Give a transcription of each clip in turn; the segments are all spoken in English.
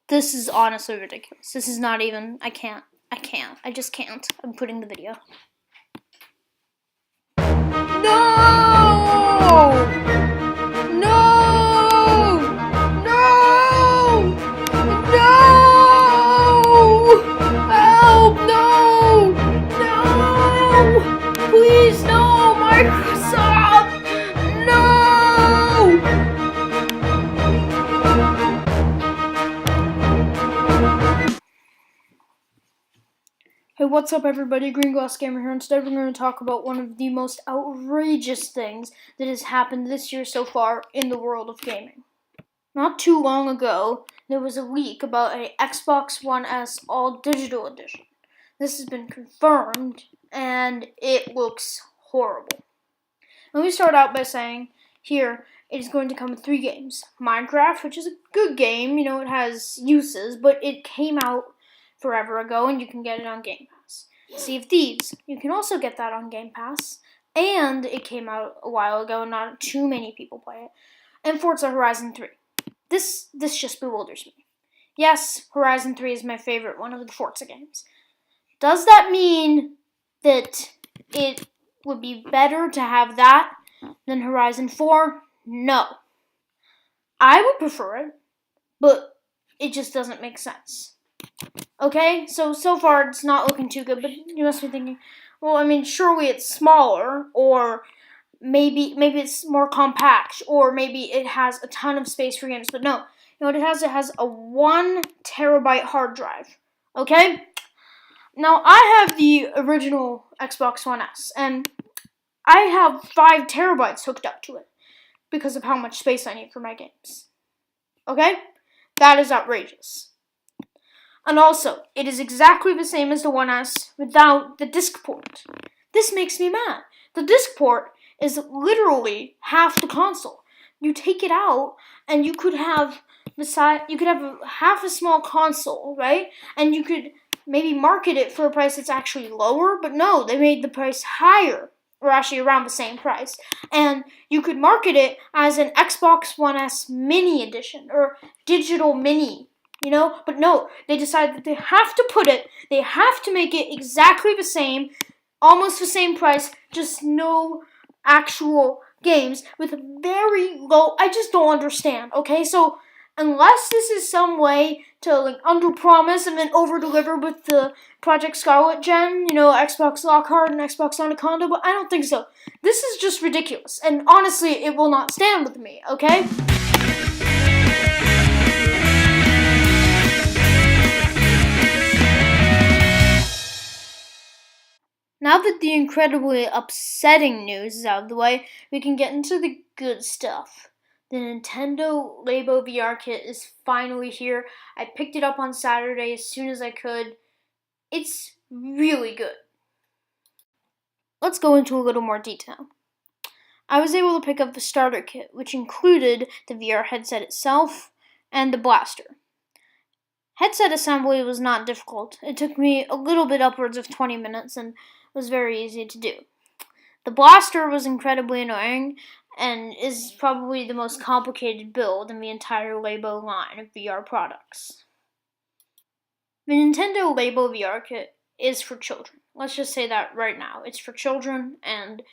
This is honestly ridiculous. This is not even, I can't. I just can't. I'm putting the video. No! No! No! No! Help! No! No! Please, no! Microsoft! No! Hey, what's up everybody? Green Glass Gamer here. Instead, we're going to talk about one of the most outrageous things that has happened this year so far in the world of gaming. Not too long ago, there was a leak about an Xbox One S all-digital edition. This has been confirmed, and it looks horrible. Let me start out by saying, here, it is going to come with 3 games. Minecraft, which is a good game, you know, it has uses, but it came out forever ago, and you can get it on Game Pass. Sea of Thieves, you can also get that on Game Pass, and it came out a while ago, and not too many people play it. And Forza Horizon 3. This just bewilders me. Yes, Horizon 3 is my favorite one of the Forza games. Does that mean that it would be better to have that than Horizon 4? No. I would prefer it, but it just doesn't make sense. Okay, so far it's not looking too good, but you must be thinking, well, I mean, surely it's smaller, or maybe it's more compact, or maybe it has a ton of space for games, but no. You know what it has? It has a 1 terabyte hard drive, okay? Now, I have the original Xbox One S, and I have 5 terabytes hooked up to it because of how much space I need for my games, okay? That is outrageous. And also, it is exactly the same as the One S without the disc port. This makes me mad. The disc port is literally half the console. You take it out, and you could have half a small console, right? And you could maybe market it for a price that's actually lower, but no, they made the price higher, or actually around the same price. And you could market it as an Xbox One S mini edition, or digital mini. You know, but no, they decided that they have to make it exactly the same, almost the same price, just no actual games with very low, I just don't understand, okay? So, unless this is some way to, like, under-promise and then over-deliver with the Project Scarlet gen, you know, Xbox Lockhart and Xbox Anaconda, but I don't think so. This is just ridiculous, and honestly, it will not stand with me, okay? Now that the incredibly upsetting news is out of the way, we can get into the good stuff. The Nintendo Labo VR kit is finally here. I picked it up on Saturday as soon as I could. It's really good. Let's go into a little more detail. I was able to pick up the starter kit, which included the VR headset itself and the blaster. Headset assembly was not difficult. It took me a little bit upwards of 20 minutes and was very easy to do. The blaster was incredibly annoying and is probably the most complicated build in the entire Labo line of VR products. The Nintendo Labo VR kit is for children. Let's just say that right now. It's for children, and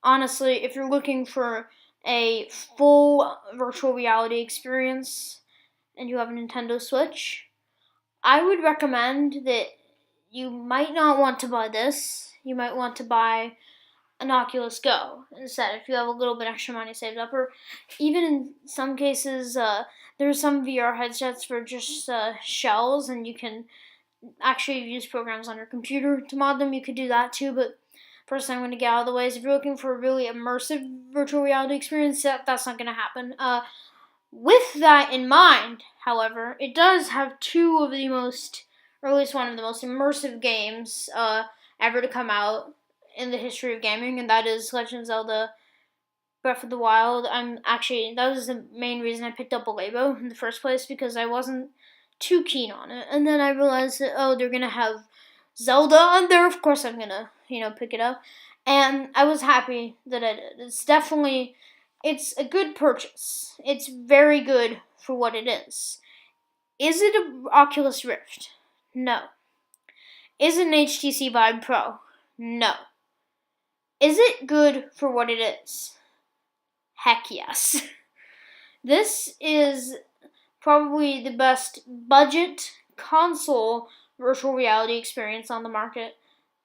honestly, if you're looking for a full virtual reality experience and you have a Nintendo Switch, I would recommend that you might not want to buy this. You might want to buy an Oculus Go instead if you have a little bit extra money saved up. Or even in some cases, there are some VR headsets for just shells, and you can actually use programs on your computer to mod them. You could do that too, but first thing I'm going to get out of the way is if you're looking for a really immersive virtual reality experience, that's not going to happen. With that in mind, however, it does have 2 of the most, or at least one of the most immersive games ever to come out in the history of gaming, and that is Legend of Zelda Breath of the Wild. That was the main reason I picked up a Labo in the first place, because I wasn't too keen on it. And then I realized that, they're going to have Zelda on there. Of course I'm going to, pick it up. And I was happy that I did. It's a good purchase. It's very good for what it is. Is it an Oculus Rift? No. Is it an HTC Vive Pro? No. Is it good for what it is? Heck yes. This is probably the best budget console virtual reality experience on the market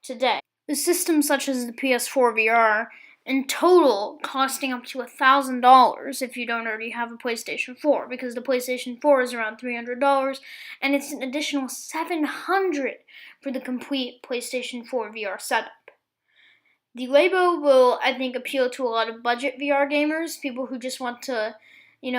today. With systems such as the PS4 VR, in total costing up to $1,000 if you don't already have a PlayStation 4, because the PlayStation 4 is around $300, and it's an additional $700 for the complete PlayStation 4 VR setup. The Labo will, I think, appeal to a lot of budget VR gamers, people who just want to,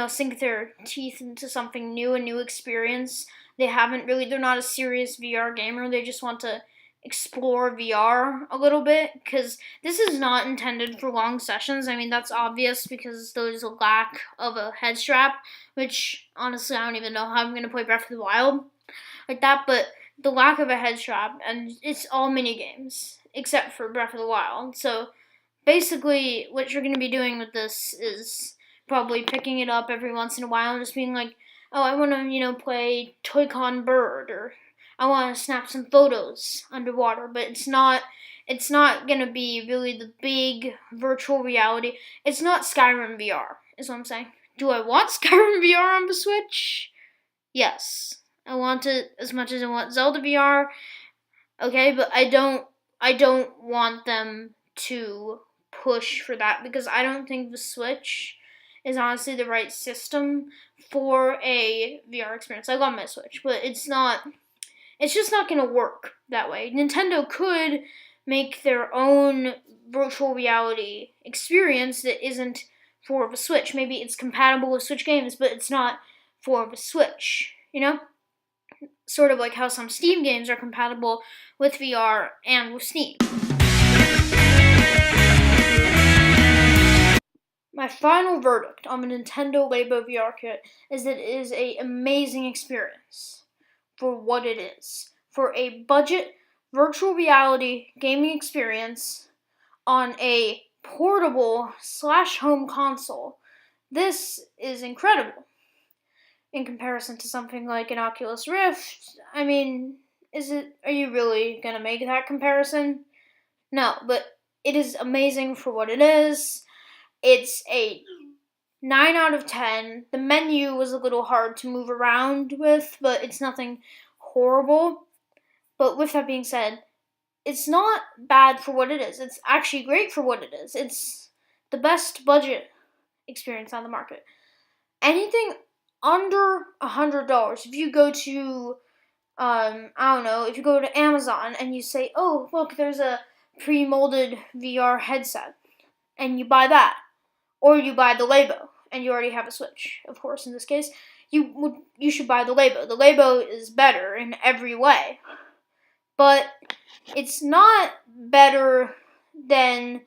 sink their teeth into something new, a new experience. They're not a serious VR gamer, they just want to explore VR a little bit, because this is not intended for long sessions. I mean, that's obvious because there's a lack of a head strap, which, honestly, I don't even know how I'm going to play Breath of the Wild like that, but the lack of a head strap, and it's all mini games except for Breath of the Wild. So basically, what you're going to be doing with this is probably picking it up every once in a while and just being like, oh, I want to, play Toy-Con Bird, or I want to snap some photos underwater. But it's not going to be really the big virtual reality. It's not Skyrim VR, is what I'm saying. Do I want Skyrim VR on the Switch? Yes. I want it as much as I want Zelda VR. Okay, but I don't want them to push for that, because I don't think the Switch is honestly the right system for a VR experience. I love my Switch, but it's just not going to work that way. Nintendo could make their own virtual reality experience that isn't for the Switch. Maybe it's compatible with Switch games, but it's not for the Switch, Sort of like how some Steam games are compatible with VR and with Steam. My final verdict on the Nintendo Labo VR kit is that it is an amazing experience for what it is. For a budget virtual reality gaming experience on a portable / home console, this is incredible. In comparison to something like an Oculus Rift, I mean, are you really gonna make that comparison? No, but it is amazing for what it is. It's a 9 out of 10. The menu was a little hard to move around with, but it's nothing horrible. But with that being said, it's not bad for what it is. It's actually great for what it is. It's the best budget experience on the market. Anything under $100, if you go to, if you go to Amazon and you say, oh, look, there's a pre-molded VR headset, and you buy that, or you buy the Labo, and you already have a Switch, of course, in this case, you should buy the Labo. The Labo is better in every way, but it's not better than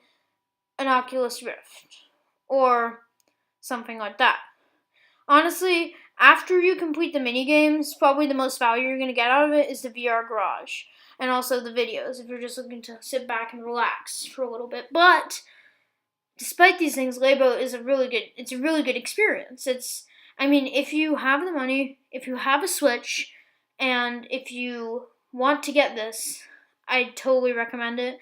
an Oculus Rift, or something like that. Honestly, after you complete the minigames, probably the most value you're going to get out of it is the VR Garage. And also the videos, if you're just looking to sit back and relax for a little bit. But, despite these things, Labo is a really good experience. If you have the money, if you have a Switch, and if you want to get this, I totally recommend it.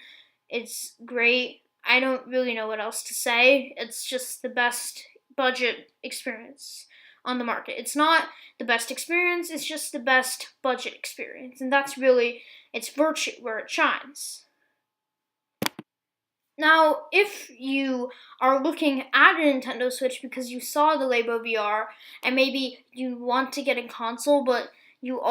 It's great. I don't really know what else to say. It's just the best budget experience on the market. It's not the best experience, it's just the best budget experience. And that's really its virtue, where it shines. Now, if you are looking at a Nintendo Switch because you saw the Labo VR, and maybe you want to get a console, but you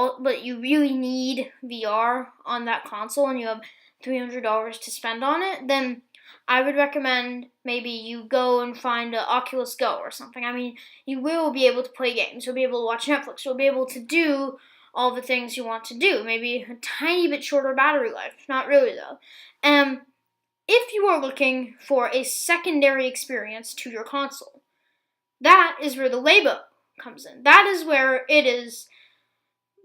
really need VR on that console, and you have $300 to spend on it, then I would recommend maybe you go and find an Oculus Go or something. I mean, you will be able to play games, you'll be able to watch Netflix, you'll be able to do all the things you want to do. Maybe a tiny bit shorter battery life. Not really, though. If you are looking for a secondary experience to your console, that is where the Labo comes in. That is where it is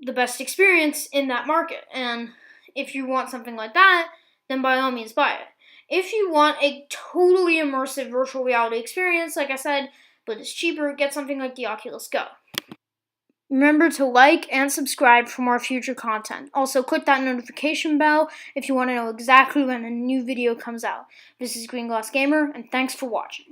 the best experience in that market. And if you want something like that, then by all means buy it. If you want a totally immersive virtual reality experience, like I said, but it's cheaper, get something like the Oculus Go. Remember to like and subscribe for more future content. Also, click that notification bell if you want to know exactly when a new video comes out. This is Green Glass Gamer, and thanks for watching.